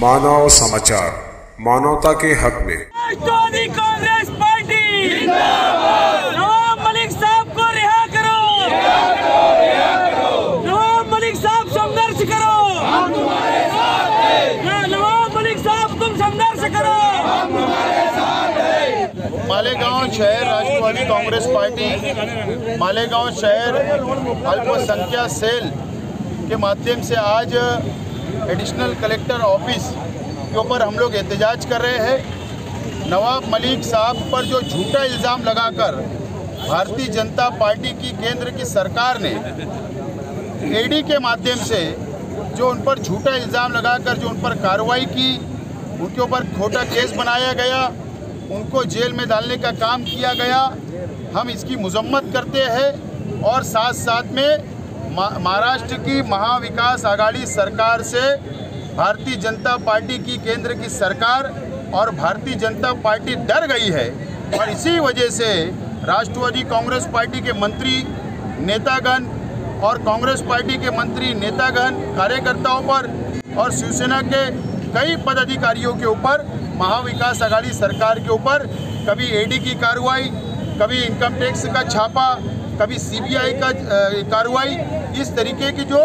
मानव समाचार, मानवता के हक में। राष्ट्रवादी कांग्रेस पार्टी नवाब मलिक साहब को रिहा करो, नवाब मलिक साहब संघर्ष करो, हम तुम्हारे साथ हैं। नवाब मलिक साहब तुम संघर्ष करो, हम तुम्हारे साथ हैं। मालेगांव शहर राष्ट्रवादी कांग्रेस पार्टी मालेगांव शहर अल्पसंख्यक सेल के माध्यम से आज एडिशनल कलेक्टर ऑफिस के ऊपर हम लोग एहतजाज कर रहे हैं। नवाब मलिक साहब पर जो झूठा इल्ज़ाम लगाकर भारतीय जनता पार्टी की केंद्र की सरकार ने ईडी के माध्यम से जो उन पर झूठा इल्ज़ाम लगाकर जो उन पर कार्रवाई की, उनके ऊपर खोटा केस बनाया गया, उनको जेल में डालने का काम किया गया, हम इसकी मजम्मत करते हैं। और साथ साथ में महाराष्ट्र की महाविकास आघाड़ी सरकार से भारतीय जनता पार्टी की केंद्र की सरकार और भारतीय जनता पार्टी डर गई है और इसी वजह से राष्ट्रवादी कांग्रेस पार्टी के मंत्री नेतागण और कांग्रेस पार्टी के मंत्री नेतागण कार्यकर्ताओं पर और शिवसेना के कई पदाधिकारियों के ऊपर महाविकास आघाड़ी सरकार के ऊपर कभी ईडी की कार्रवाई, कभी इनकम टैक्स का छापा, कभी सीबीआई का कार्रवाई, इस तरीके की जो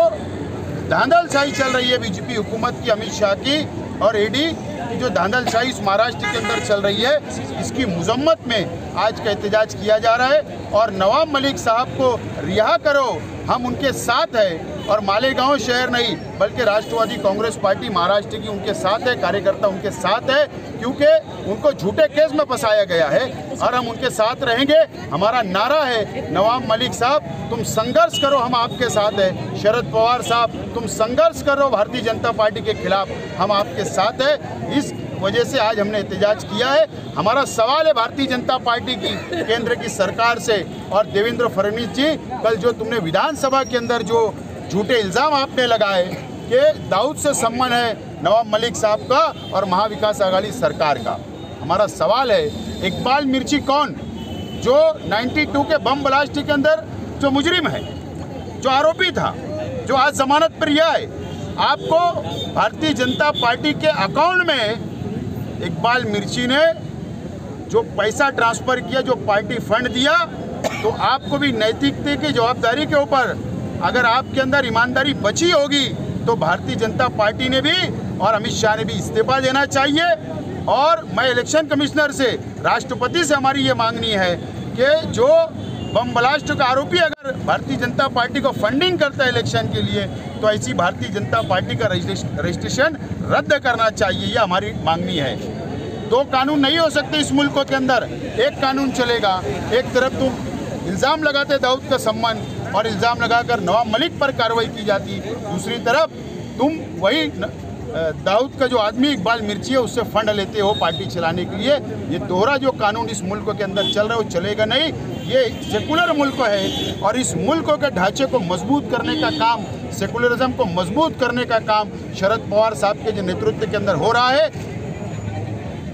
धांधलशाही चल रही है बीजेपी हुकूमत की, अमित शाह की और ईडी की जो धांधलशाही इस महाराष्ट्र के अंदर चल रही है, इसकी मजम्मत में आज का एहतजाज किया जा रहा है। और नवाब मलिक साहब को रिहा करो, हम उनके साथ हैं। और मालेगांव शहर नहीं बल्कि राष्ट्रवादी कांग्रेस पार्टी महाराष्ट्र की उनके साथ है, कार्यकर्ता उनके साथ है, क्योंकि उनको झूठे केस में फंसाया गया है और हम उनके साथ रहेंगे। हमारा नारा है, नवाब मलिक साहब तुम संघर्ष करो, हम आपके साथ हैं। शरद पवार साहब तुम संघर्ष करो भारतीय जनता पार्टी के खिलाफ, हम आपके साथ हैं। इस वजह से आज हमने एहतजाज किया है। हमारा सवाल है भारतीय जनता पार्टी की केंद्र की सरकार से और देवेंद्र फडणवीस जी, कल जो तुमने विधानसभा के अंदर जो झूठे इल्ज़ाम आपने लगाए कि दाऊद से संबंध है नवाब मलिक साहब का और महाविकास आघाड़ी सरकार का, हमारा सवाल है इकबाल मिर्ची कौन, जो 92 के बम ब्लास्ट के अंदर जो मुजरिम है, जो आरोपी था, जो आज जमानत पर रिहा है, आपको भारतीय जनता पार्टी के अकाउंट में इकबाल मिर्ची ने जो पैसा ट्रांसफ़र किया, जो पार्टी फंड दिया, तो आपको भी नैतिकता की जवाबदारी के ऊपर अगर आपके अंदर ईमानदारी बची होगी तो भारतीय जनता पार्टी ने भी और अमित शाह ने भी इस्तीफा देना चाहिए। और मैं इलेक्शन कमिश्नर से, राष्ट्रपति से हमारी ये मांगनी है कि जो बम ब्लास्ट का आरोपी अगर भारतीय जनता पार्टी को फंडिंग करता है इलेक्शन के लिए, तो ऐसी भारतीय जनता पार्टी का रजिस्ट्रेशन रद्द करना चाहिए, ये हमारी मांगनी है। दो कानून नहीं हो सकते इस मुल्क के अंदर, एक कानून चलेगा। एक तरफ तुम इल्ज़ाम लगाते दाऊद का सम्मान और इल्ज़ाम लगाकर नवाब मलिक पर कार्रवाई की जाती, दूसरी तरफ तुम वही दाऊद का जो आदमी इकबाल मिर्ची है उससे फंड लेते हो पार्टी चलाने के लिए। ये दोहरा जो कानून इस मुल्क के अंदर चल रहा है वो चलेगा नहीं। ये सेकुलर मुल्क है और इस मुल्क के ढांचे को मजबूत करने का काम, सेकुलरिज्म को मजबूत करने का काम शरद पवार साहब के जो नेतृत्व के अंदर हो रहा है,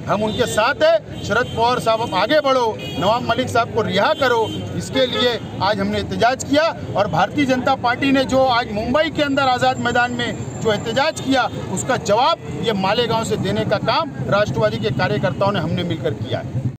हम उनके साथ हैं। शरद पवार साहब आप आगे बढ़ो, नवाब मलिक साहब को रिहा करो, इसके लिए आज हमने एहतजाज किया। और भारतीय जनता पार्टी ने जो आज मुंबई के अंदर आज़ाद मैदान में जो एहतजाज किया, उसका जवाब ये मालेगांव से देने का काम राष्ट्रवादी के कार्यकर्ताओं ने हमने मिलकर किया है।